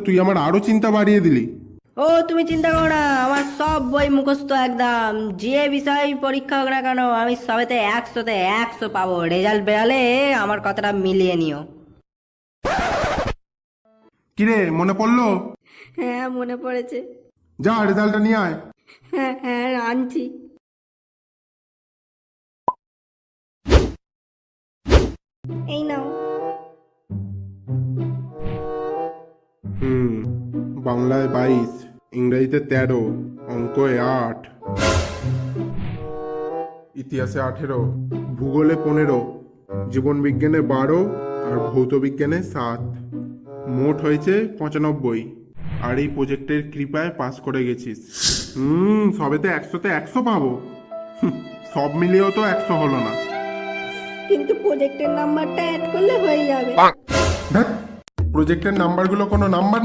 তুই আমার আরো চিন্তা বাড়িয়ে দিলি। ও তুমি চিন্তা করো না, আমার সব বই মুখস্থ একদম। যে বিষয় পরীক্ষা হোক না কেন আমি সবেতে 100-তে 100 পাবো। রেজাল্ট বেরালে আমার কথাটা মিলিয়ে নিও। কিরে, মনে পড়লো? হ্যাঁ মনে পড়েছে। যা রেজাল্টটা নিয়ে আয়। হ্যাঁ হ্যাঁ আনছি। এই নাও। বাংলায় 22, ইংরেজিতে 13, অঙ্কয়ে 8, ইতিহাসে 18, ভূগোলে 15, জীবন বিজ্ঞানে 12 আর ভৌত বিজ্ঞানে 7। মোট হয়েছে 95। আর এই প্রজেক্টের কৃপায় পাস করে গেছিস। সবেতে 100-তে 100 পাবো। সব মিলিয়েও তো 100 হলো না। কিন্তু প্রজেক্টের নাম্বারটা অ্যাড করলে হয়ে যাবে। ধ্যাৎ, প্রজেক্টের নাম্বারগুলো কোনো নাম্বার